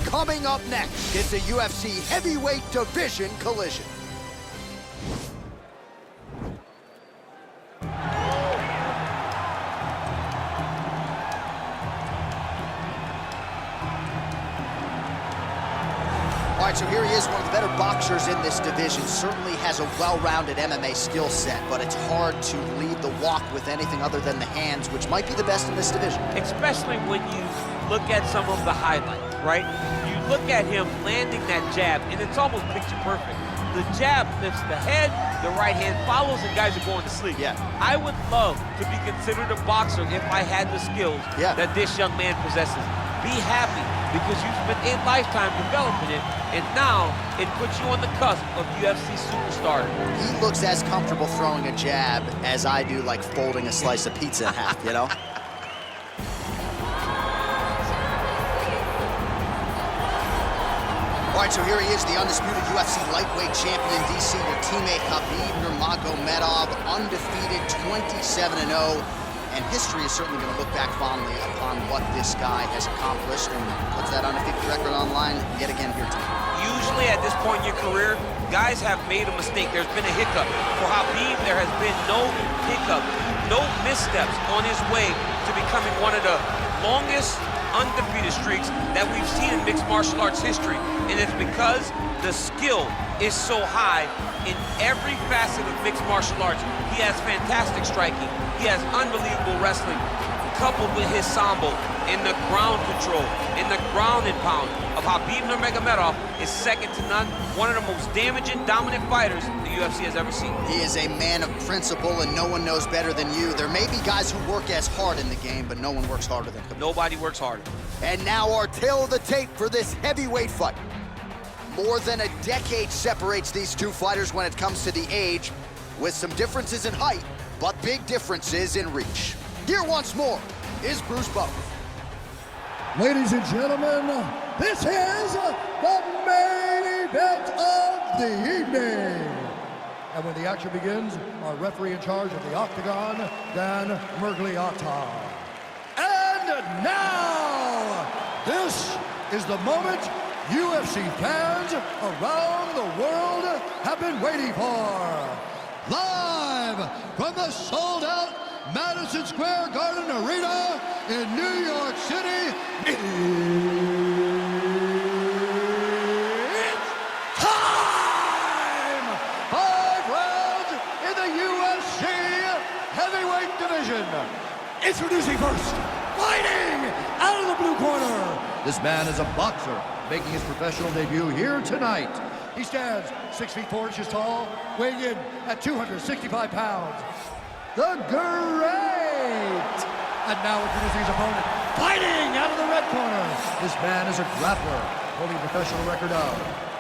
Coming up next, it's a UFC heavyweight division collision. All right, so here he is, one of the better boxers in this division. Certainly has a well-rounded MMA skill set, but it's hard to lead the walk with anything other than the hands, which might be the best in this division. Especially when you look at some of the highlights, right? You look at him landing that jab, and it's almost picture perfect. The jab lifts the head, the right hand follows, and guys are going to sleep. Yeah. I would love to be considered a boxer if I had the skills that this young man possesses. Be happy, because you spent a lifetime developing it, and now it puts you on the cusp of UFC superstar. He looks as comfortable throwing a jab as I do, like folding a slice of pizza in half, you know? All right, so here he is, the undisputed UFC lightweight champion, DC, your teammate Khabib Nurmagomedov, undefeated, 27-0. And history is certainly going to look back fondly upon what this guy has accomplished and puts that undefeated record online yet again here tonight. Usually at this point in your career, guys have made a mistake. There's been a hiccup. For Khabib, there has been no hiccup, no missteps on his way to becoming one of the longest undefeated streaks that we've seen in mixed martial arts history. And it's because the skill is so high in every facet of mixed martial arts. He has fantastic striking. He has unbelievable wrestling, coupled with his sambo in the ground control, in the ground and pound of Khabib Nurmagomedov is second to none. One of the most damaging, dominant fighters the UFC has ever seen. He is a man of principle, and no one knows better than you. There may be guys who work as hard in the game, but no one works harder than him. Nobody works harder. And now our tale of the tape for this heavyweight fight. More than a decade separates these two fighters when it comes to the age, with some differences in height, but big differences in reach. Here once more is Bruce Buffer. Ladies and gentlemen, this is the main event of the evening. And when the action begins, our referee in charge of the Octagon, Dan Mergliata. And now, this is the moment UFC fans around the world have been waiting for. Live from the sold-out Madison Square Garden Arena in New York City, it's time! 5 rounds in the UFC heavyweight division. Introducing first, fighting out of the blue corner. This man is a boxer, making his professional debut here tonight. He stands 6 feet 4 inches tall, weighing in at 265 pounds. The Great! And now introducing his opponent, fighting out of the red corner. This man is a grappler, holding a professional record of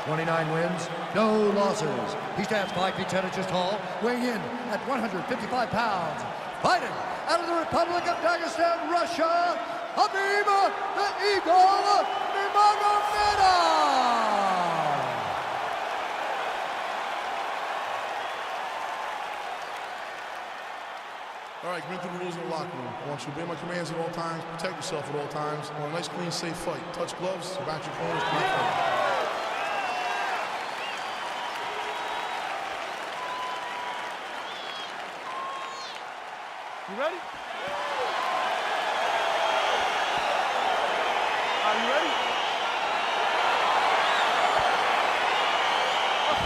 29 wins, no losses. He stands 5 feet 10 inches tall, weighing in at 155 pounds. Fighting out of the Republic of Dagestan, Russia, Khabib the Eagle Nurmagomedov. All right, commit to the rules in the locker room. I want you to obey my commands at all times, protect yourself at all times. I want a nice, clean, safe fight. Touch gloves, back your corners, keep fighting. You ready? Are you ready?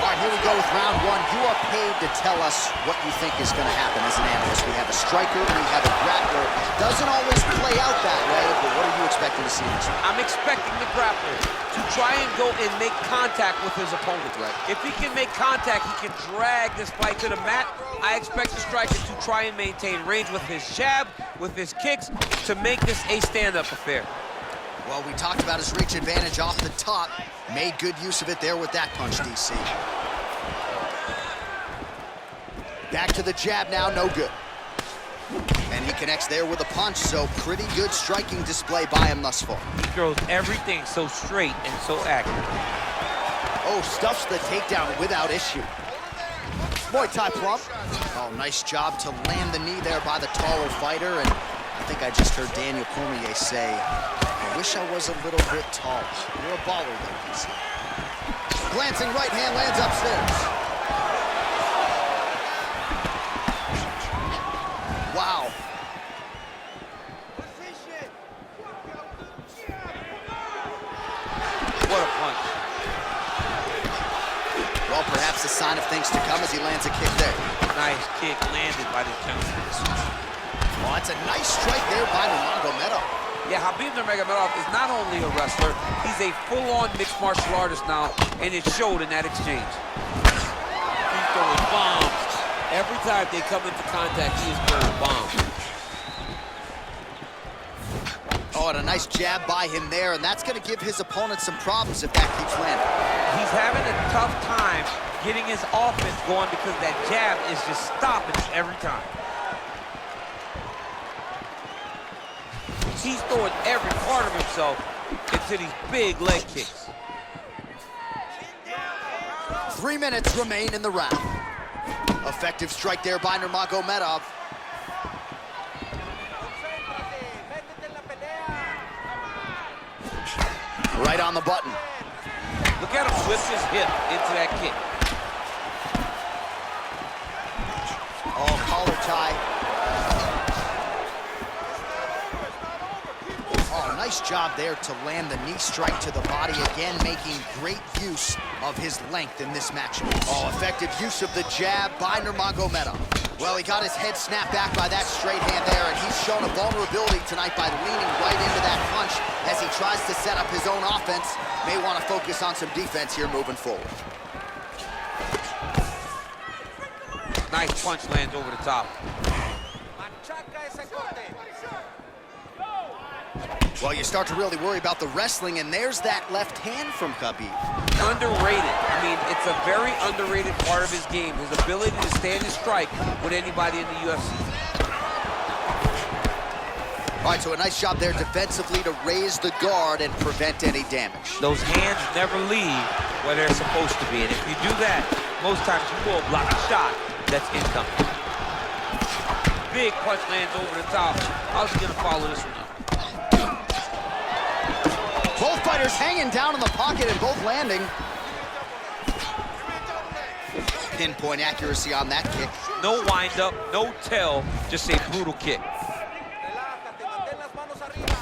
All right, here we go with round one. You are paid to tell us what you think is going to happen as an analyst. We have a striker, we have a grappler. Doesn't always play out that way, but what are you expecting to see in this one? I'm expecting the grappler to try and go and make contact with his opponent. Right. If he can make contact, he can drag this fight to the mat. I expect the striker to try and maintain range with his jab, with his kicks, to make this a stand-up affair. Well, we talked about his reach advantage off the top. Made good use of it there with that punch, DC. Back to the jab now, no good. And he connects there with a punch, so pretty good striking display by him thus far. He throws everything so straight and so accurate. Oh, stuffs the takedown without issue. Muay Thai plump. Oh, nice job to land the knee there by the taller fighter. And I think I just heard Daniel Cormier say, Wish I was a little bit taller. You're a baller, though, DC. Glancing right hand lands upstairs. Wow. What a punch. Well, perhaps a sign of things to come as he lands a kick there. Nice kick landed by the gentleman. Well, that's a nice strike there by Nurmagomedov. Yeah, Khabib Nurmagomedov is not only a wrestler, he's a full-on mixed martial artist now, and it showed in that exchange. He's throwing bombs. Every time they come into contact, he is throwing bombs. Oh, and a nice jab by him there, and that's going to give his opponent some problems if that keeps landing. He's having a tough time getting his offense going because that jab is just stopping him every time. He's throwing every part of himself into these big leg kicks. 3 minutes remain in the round. Effective strike there by Nurmagomedov. Right on the button. Look at him whip his hip into that kick. Oh, collar tie. Oh, nice job there to land the knee strike to the body again, making great use of his length in this matchup. Oh, effective use of the jab by Nurmagomedov. Well, he got his head snapped back by that straight hand there, and he's shown a vulnerability tonight by leaning right into that punch as he tries to set up his own offense. May want to focus on some defense here moving forward. Nice punch lands over the top. Well, you start to really worry about the wrestling, and there's that left hand from Khabib. Underrated. I mean, it's a very underrated part of his game, his ability to stand and strike with anybody in the UFC. All right, so a nice job there defensively to raise the guard and prevent any damage. Those hands never leave where they're supposed to be, and if you do that, most times you will block a shot that's incoming. Big punch lands over the top. How's he gonna follow this one up? Both fighters hanging down in the pocket and both landing. Pinpoint accuracy on that kick. No wind-up, no tell, just a brutal kick.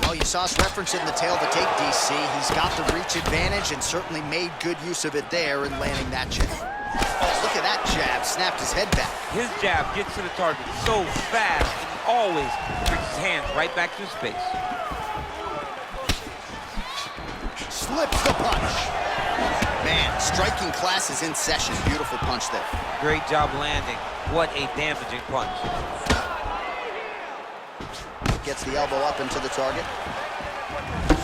Well, you saw us referencing the tail of the tape, DC. He's got the reach advantage and certainly made good use of it there in landing that jab. Oh, look at that jab, snapped his head back. His jab gets to the target so fast, and he always brings his hands right back to his face. Slips the punch. Man, striking class is in session. Beautiful punch there. Great job landing. What a damaging punch. Gets the elbow up into the target.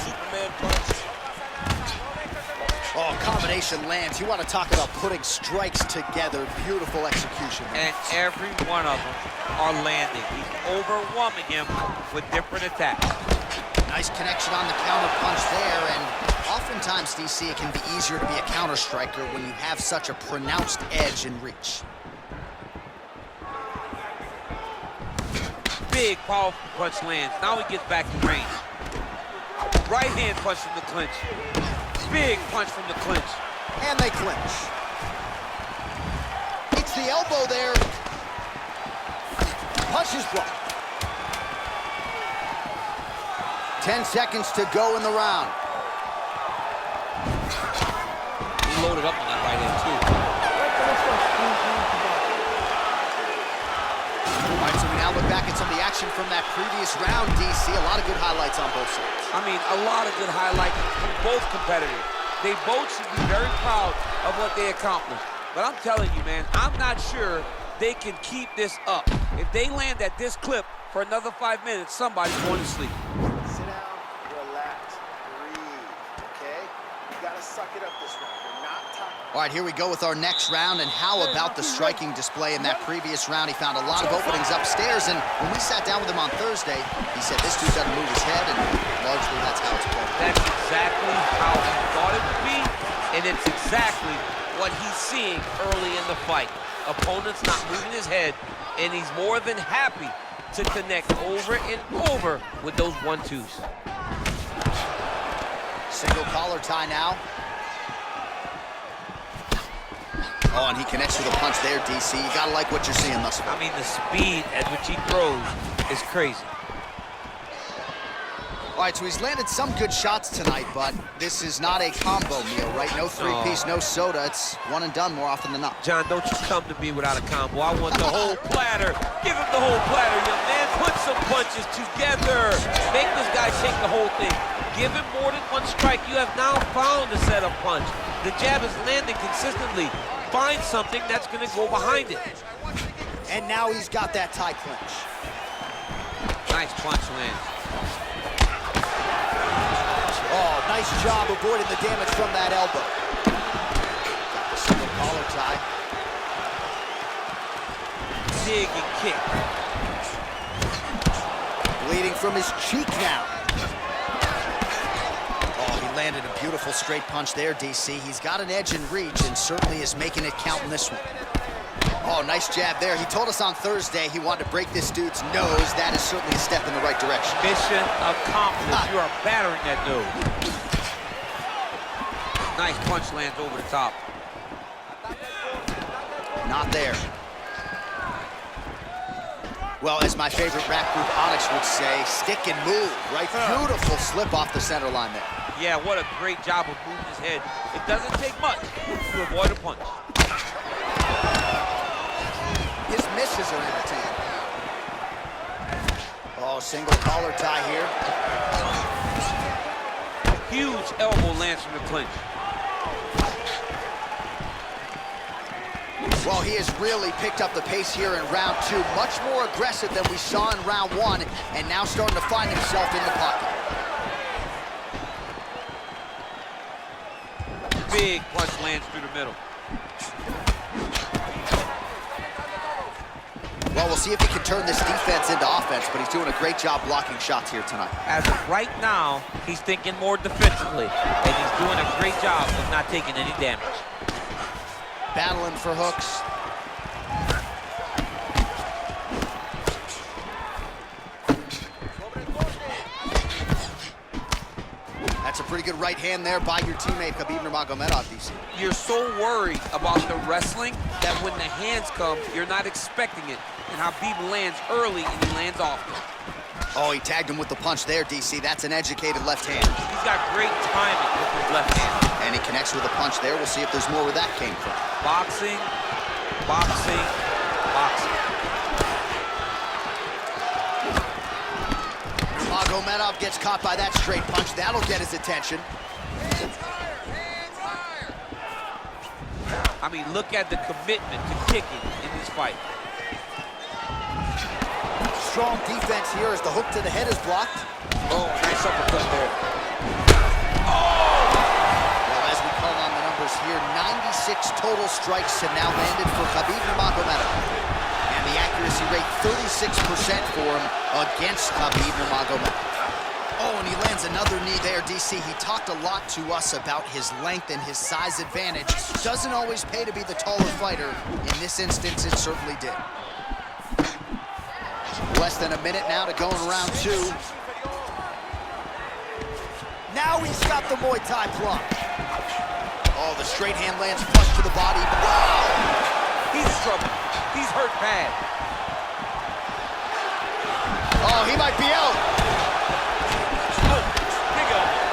Superman punch. Oh, combination lands. You want to talk about putting strikes together. Beautiful execution. And every one of them are landing. He's overwhelming him with different attacks. Nice connection on the counter punch there, and oftentimes, DC, it can be easier to be a counter striker when you have such a pronounced edge and reach. Big, powerful punch lands. Now he gets back to range. Right hand punch from the clinch. Big punch from the clinch. And they clinch. It's the elbow there. Punch is blocked. 10 seconds to go in the round. He loaded up on that right hand, too. All right, so we now look back at some of the action from that previous round, DC. A lot of good highlights on both sides. I mean, a lot of good highlights from both competitors. They both should be very proud of what they accomplished. But I'm telling you, man, I'm not sure they can keep this up. If they land at this clip for another 5 minutes, somebody's going to sleep. Sit down, relax, breathe, okay? You gotta suck it up this round. You're not tired. All right, here we go with our next round, and how about the striking display in that previous round? He found a lot of openings upstairs, and when we sat down with him on Thursday, he said this dude doesn't move his head, and largely that's how it's played. That's exactly how he thought it would be, and it's exactly what he's seeing early in the fight. Opponent's not moving his head, and he's more than happy to connect over and over with those 1-2s. Single collar tie now. Oh, and he connects with a punch there, DC. You gotta like what you're seeing thus far. I mean, the speed at which he throws is crazy. All right, so he's landed some good shots tonight, but this is not a combo meal, right? No three-piece, no soda. It's one and done more often than not. John, don't you come to me without a combo. I want the whole platter. Give him the whole platter, young man. Put some punches together. Make this guy shake the whole thing. Give him more than one strike. You have now found a setup punch. The jab is landing consistently. Find something that's going to go behind it. And now he's got that tie clinch. Nice punch lands. Oh, nice job avoiding the damage from that elbow. Got the single collar tie. Dig and kick. Bleeding from his cheek now. Oh, he landed a beautiful straight punch there, DC. He's got an edge in reach and certainly is making it count in this one. Oh, nice jab there. He told us on Thursday he wanted to break this dude's nose. That is certainly a step in the right direction. Mission accomplished. You are battering that nose. Nice punch lands over the top. Not there. Well, as my favorite rap group Onyx would say, stick and move, right? Beautiful slip off the center line there. Yeah, what a great job of moving his head. It doesn't take much to avoid a punch. His misses are entertaining. Oh, single collar tie here. Huge elbow lands from the clinch. Well, he has really picked up the pace here in round 2. Much more aggressive than we saw in round 1, and now starting to find himself in the pocket. Big punch lands through the middle. Well, we'll see if he can turn this defense into offense, but he's doing a great job blocking shots here tonight. As of right now, he's thinking more defensively, and he's doing a great job of not taking any damage. Battling for hooks. That's a pretty good right hand there by your teammate, Khabib Nurmagomedov, DC. You're so worried about the wrestling that when the hands come, you're not expecting it. And Khabib lands early and he lands often. Oh, he tagged him with the punch there, DC. That's an educated left hand. He's got great timing with his left hand. And he connects with a punch there. We'll see if there's more where that came from. Boxing, boxing, boxing. Nurmagomedov gets caught by that straight punch. That'll get his attention. I mean, look at the commitment to kicking in this fight. Strong defense here as the hook to the head is blocked. Oh, nice uppercut there. Well, as we call on the numbers here, 96 total strikes have now landed for Khabib Nurmagomedov. And the accuracy rate, 36% for him against Khabib Nurmagomedov. Oh, and he lands another knee there, DC. He talked a lot to us about his length and his size advantage. Doesn't always pay to be the taller fighter. In this instance, it certainly did. Less than a minute now to go in round 2. Now he's got the Muay Thai plunge. Oh, the straight hand lands flush to the body. Wow! He's in trouble. He's hurt bad. Oh, he might be out. Oh, big elbow.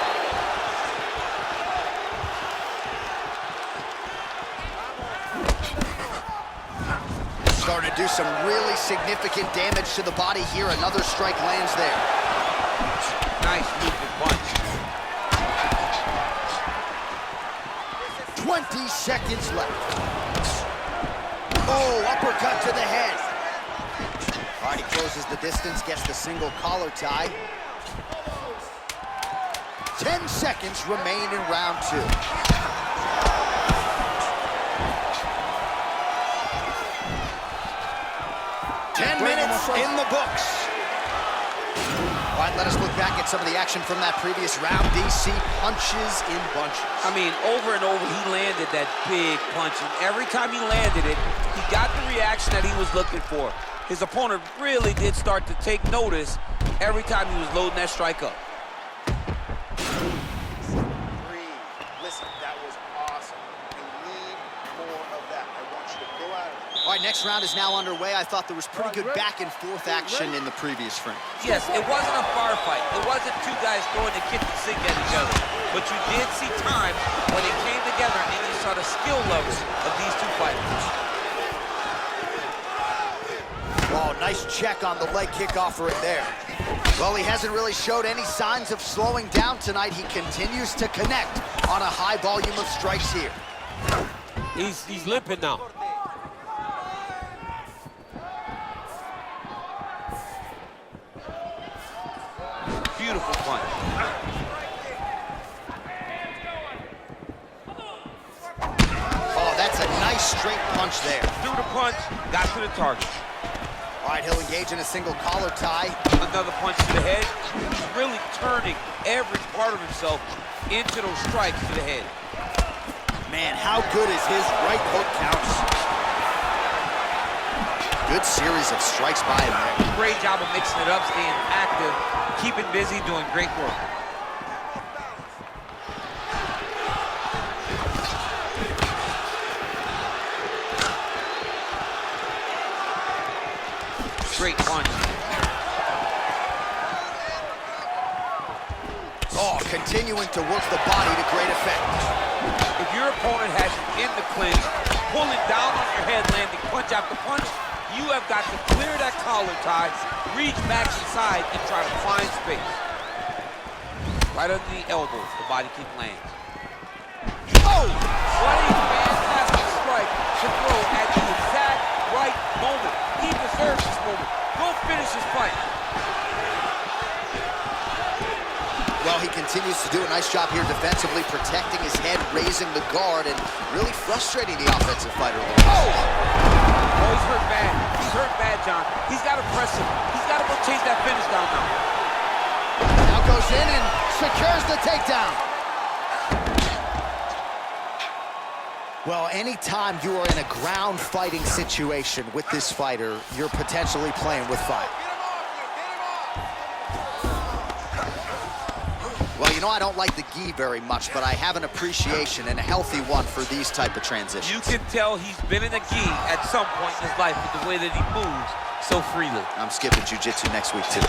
Starting to do some really significant damage to the body here. Another strike lands there. Nice movement punch. 20 seconds left. Oh, uppercut to the head. All right, he closes the distance, gets the single collar tie. 10 seconds remain in round 2. Minutes in the books. All right, let us look back at some of the action from that previous round. DC punches in bunches. I mean, over and over, he landed that big punch, and every time he landed it, he got the reaction that he was looking for. His opponent really did start to take notice every time he was loading that strike up. next round is now underway. I thought there was pretty good back and forth action in the previous frame. Yes, it wasn't a firefight. It wasn't two guys throwing the kitchen sink at each other. But you did see times when they came together and you saw the skill levels of these two fighters. Oh, nice check on the leg kickoff right there. Well, he hasn't really showed any signs of slowing down tonight. He continues to connect on a high volume of strikes here. He's limping now. Beautiful punch. Oh, that's a nice straight punch there. Threw the punch, got to the target. All right, he'll engage in a single collar tie. Another punch to the head. He's really turning every part of himself into those strikes to the head. Man, how good is his right hook counts? Good series of strikes by him there. Great job of mixing it up, staying active, keeping busy, doing great work. Great punch. Oh, continuing to work the body to great effect. If your opponent has you in the clinch, pulling down on your head, landing punch after punch, you have got to clear that collar tie, reach back inside, and try to find space. Right under the elbows, the body kick lands. Oh! What a fantastic strike to throw at the exact right moment. He deserves this moment. Go finish his fight. Well, he continues to do a nice job here defensively, protecting his head, raising the guard, and really frustrating the offensive fighter a little bit. Oh, he's hurt bad. He's hurt bad, John. He's got to press him. He's got to go chase that finish down now. Now goes in and secures the takedown. Well, anytime you are in a ground fighting situation with this fighter, you're potentially playing with fire. Well, you know, I don't like the gi very much, but I have an appreciation and a healthy one for these type of transitions. You can tell he's been in a gi at some point in his life with the way that he moves so freely. I'm skipping jiu-jitsu next week, too.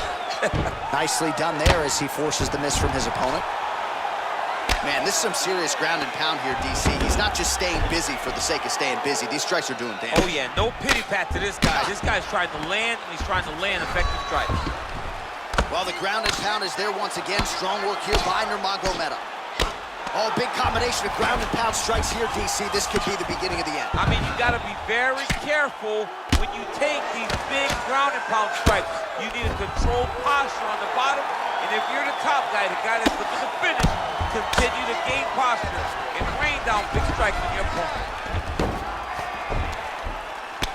Nicely done there as he forces the miss from his opponent. Man, this is some serious ground and pound here, DC. He's not just staying busy for the sake of staying busy. These strikes are doing damage. Oh, yeah, no pity pat to this guy. This guy's trying to land, and he's trying to land effective strikes. Well, the ground and pound is there once again. Strong work here by Nurmagomedov. Oh, big combination of ground and pound strikes here, DC. This could be the beginning of the end. I mean, you got to be very careful when you take these big ground and pound strikes. You need a controlled posture on the bottom, and if you're the top guy, the guy that's looking to finish, continue to gain posture and rain down big strikes on your opponent.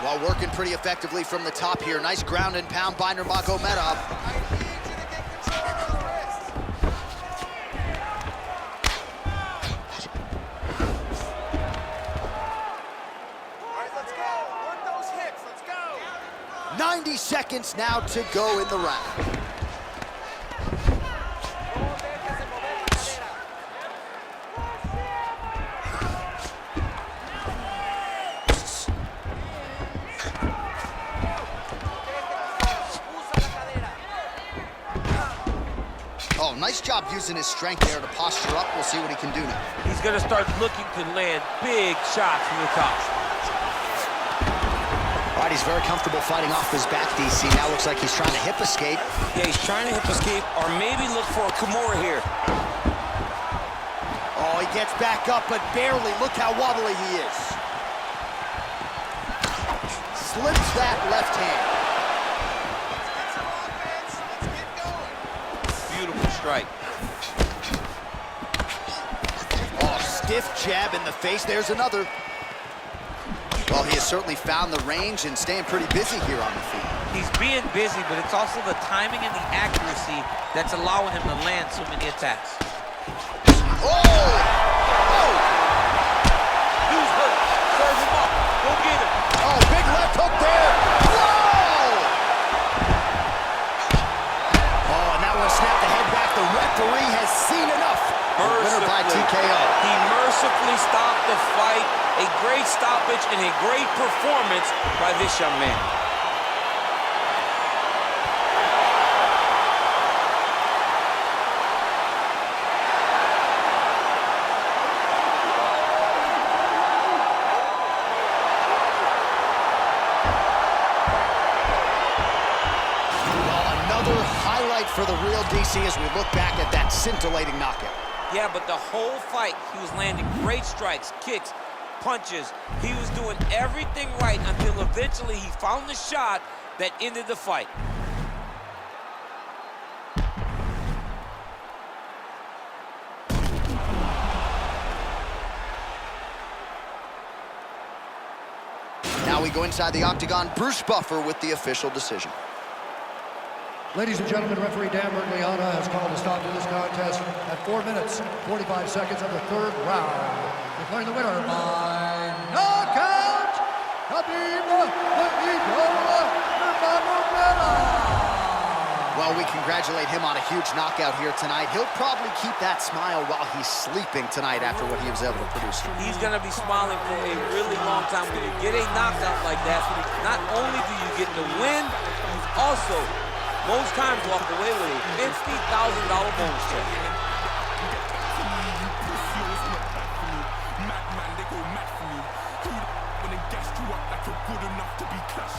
While working pretty effectively from the top here. Nice ground and pound by Nurmagomedov. All right, let's go. Work those hips. Let's go. 90 seconds now to go in the round. Oh, nice job using his strength there to posture up. We'll see what he can do now. He's going to start looking to land big shots from the top. All right, he's very comfortable fighting off his back, DC. Now looks like he's trying to hip escape. Yeah, he's trying to hip escape or maybe look for a Kimura here. Oh, he gets back up, but barely. Look how wobbly he is. Slips that left hand. Beautiful strike. Oh, stiff jab in the face. There's another. Well, he has certainly found the range and staying pretty busy here on the feet. He's being busy, but it's also the timing and the accuracy that's allowing him to land so many attacks. Oh! Oh! Dude's hurt. Serve him up. Go get him. Oh, big left hook there. Whoa! Oh, and that one snapped the head back. The referee has seen enough. Winner by TKO. He mercifully stopped the fight A great stoppage and a great performance by this young man. For the real DC as we look back at that scintillating knockout. Yeah, but the whole fight, he was landing great strikes, kicks, punches. He was doing everything right until eventually he found the shot that ended the fight. Now we go inside the octagon. Bruce Buffer with the official decision. Ladies and gentlemen, referee Dan Bergliana has called a stop to this contest at 4 minutes, 45 seconds of the third round. Declaring the winner by knockout, Khabib Nurmagomedov. Well, we congratulate him on a huge knockout here tonight. He'll probably keep that smile while he's sleeping tonight after what he was able to produce. He's going to be smiling for a really long time. When you get a knockout like that, not only do you get the win, you also most times walk away with a $50,000 bonus check.